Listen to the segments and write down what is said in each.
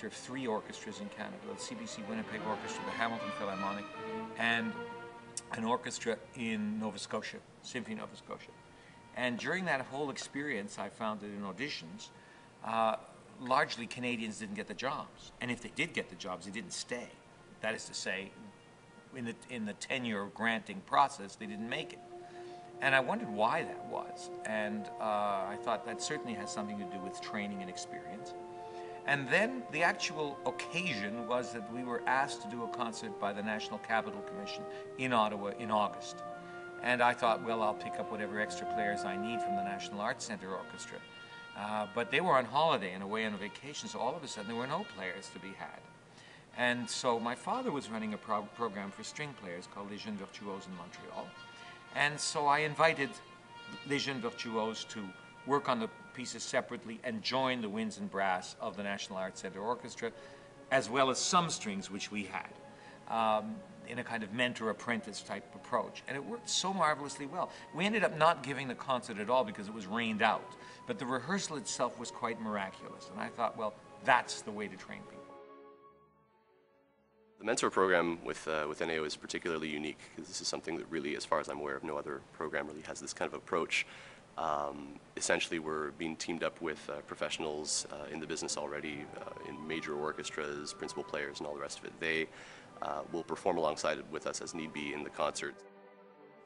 director of 3 orchestras in Canada, the CBC Winnipeg Orchestra, the Hamilton Philharmonic, and an orchestra in Nova Scotia, Symphony Nova Scotia. And during that whole experience, I found that in auditions, largely Canadians didn't get the jobs. And if they did get the jobs, they didn't stay. That is to say, in the tenure granting process, they didn't make it. And I wondered why that was. And I thought that certainly has something to do with training and experience. And then the actual occasion was that we were asked to do a concert by the National Capital Commission in Ottawa in August. And I thought, well, I'll pick up whatever extra players I need from the National Arts Centre Orchestra. But they were on holiday and away on a vacation, so all of a sudden there were no players to be had. And so my father was running a program for string players called Les Jeunes Virtuoses in Montreal. And so I invited Les Jeunes Virtuoses to work on the pieces separately and join the winds and brass of the National Arts Centre Orchestra, as well as some strings which we had, in a kind of mentor-apprentice type approach. And it worked so marvelously well. We ended up not giving the concert at all because it was rained out, but the rehearsal itself was quite miraculous. And I thought, well, that's the way to train people. The mentor program with NAO is particularly unique because this is something that really, as far as I'm aware of, no other program really has this kind of approach. Essentially, we're being teamed up with professionals in the business already, in major orchestras, principal players, and all the rest of it. They will perform alongside with us as need be in the concert.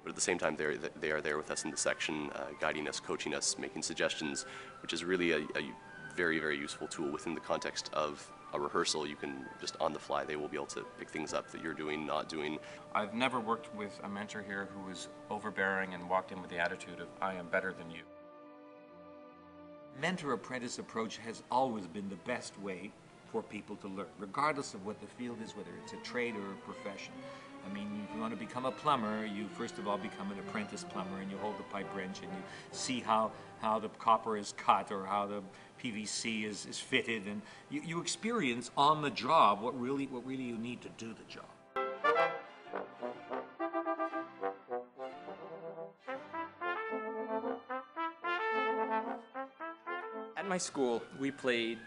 But at the same time, they are there with us in the section, guiding us, coaching us, making suggestions, which is really a very, very useful tool within the context of a rehearsal. You can just on the fly, they will be able to pick things up that you're doing, not doing. I've never worked with a mentor here who was overbearing and walked in with the attitude of, I am better than you. Mentor-apprentice approach has always been the best way for people to learn, regardless of what the field is, whether it's a trade or a profession. I mean, if you want to become a plumber, you first of all become an apprentice plumber and you hold the pipe wrench and you see how the copper is cut or how the PVC is fitted, and you experience on the job what really you need to do the job. At my school, we played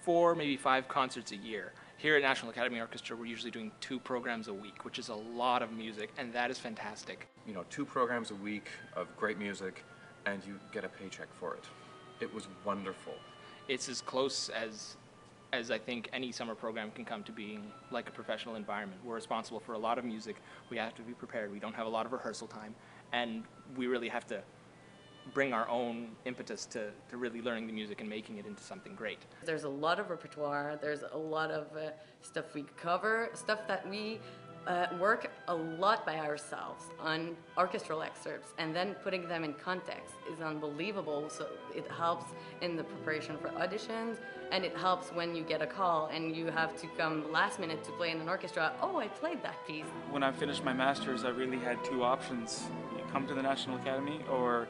4, maybe 5 concerts a year. Here at National Academy Orchestra, we're usually doing 2 programs a week, which is a lot of music, and that is fantastic. You know, 2 programs a week of great music, and you get a paycheck for it. It was wonderful. It's as close as I think any summer program can come to being like a professional environment. We're responsible for a lot of music. We have to be prepared. We don't have a lot of rehearsal time, and we really have to bring our own impetus to really learning the music and making it into something great. There's a lot of repertoire, there's a lot of stuff we cover, stuff that we work a lot by ourselves on orchestral excerpts, and then putting them in context is unbelievable. So it helps in the preparation for auditions, and it helps when you get a call and you have to come last minute to play in an orchestra. Oh, I played that piece. When I finished my master's, I really had 2 options. You come to the National Academy or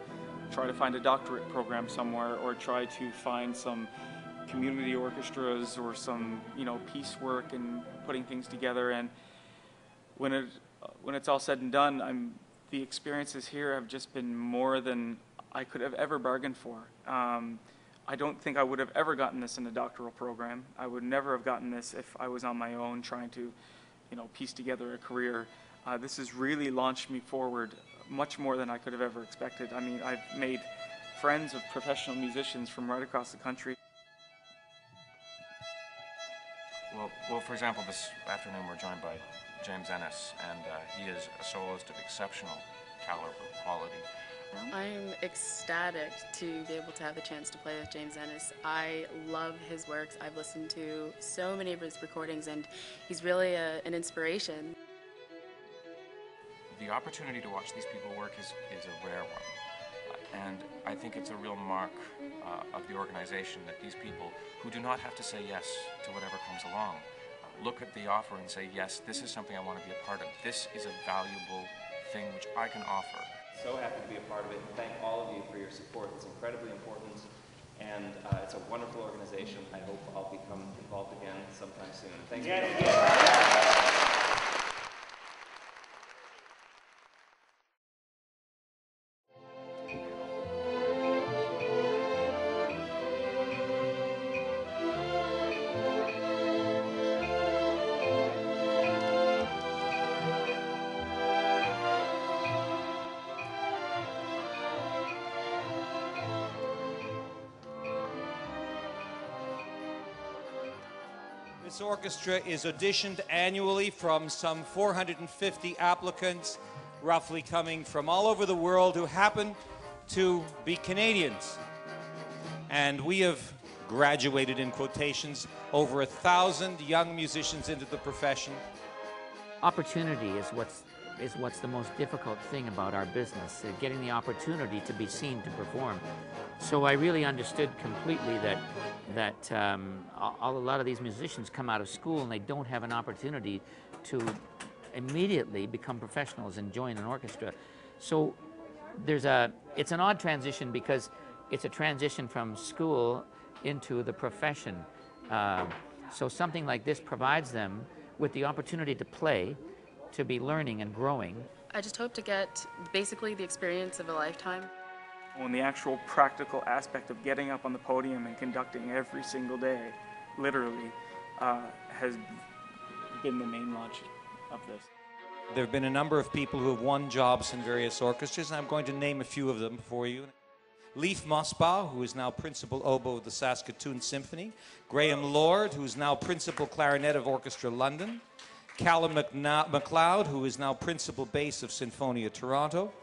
try to find a doctorate program somewhere, or try to find some community orchestras or some, piecework and putting things together. And when it's all said and done, the experiences here have just been more than I could have ever bargained for. I don't think I would have ever gotten this in a doctoral program. I would never have gotten this if I was on my own trying to, piece together a career. This has really launched me forward much more than I could have ever expected. I mean, I've made friends of professional musicians from right across the country. Well, for example, this afternoon we're joined by James Ehnes, and he is a soloist of exceptional caliber, quality. I'm ecstatic to be able to have the chance to play with James Ehnes. I love his works. I've listened to so many of his recordings, and he's really an inspiration. The opportunity to watch these people work is a rare one, and I think it's a real mark of the organization that these people, who do not have to say yes to whatever comes along, look at the offer and say, yes, this is something I want to be a part of. This is a valuable thing which I can offer. So happy to be a part of it, and thank all of you for your support. It's incredibly important, and it's a wonderful organization. I hope I'll become involved again sometime soon. Thanks for coming. This orchestra is auditioned annually from some 450 applicants, roughly coming from all over the world, who happen to be Canadians. And we have graduated, in quotations, over 1,000 young musicians into the profession. Opportunity is what's the most difficult thing about our business, getting the opportunity to be seen to perform. So I really understood completely that a lot of these musicians come out of school and they don't have an opportunity to immediately become professionals and join an orchestra. So it's an odd transition because it's a transition from school into the profession. So something like this provides them with the opportunity to play, to be learning and growing. I just hope to get basically the experience of a lifetime. When the actual practical aspect of getting up on the podium and conducting every single day, literally, has been the main launch of this. There have been a number of people who have won jobs in various orchestras, and I'm going to name a few of them for you. Leif Mossbaugh, who is now principal oboe of the Saskatoon Symphony. Graham Lord, who is now principal clarinet of Orchestra London. Callum MacLeod, who is now principal bass of Sinfonia Toronto.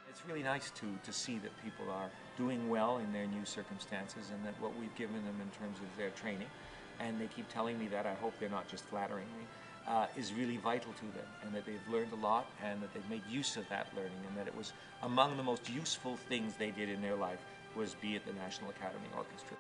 It's really nice to see that people are doing well in their new circumstances and that what we've given them in terms of their training, and they keep telling me that, I hope they're not just flattering me, is really vital to them, and that they've learned a lot and that they've made use of that learning, and that it was among the most useful things they did in their life was be at the National Academy Orchestra.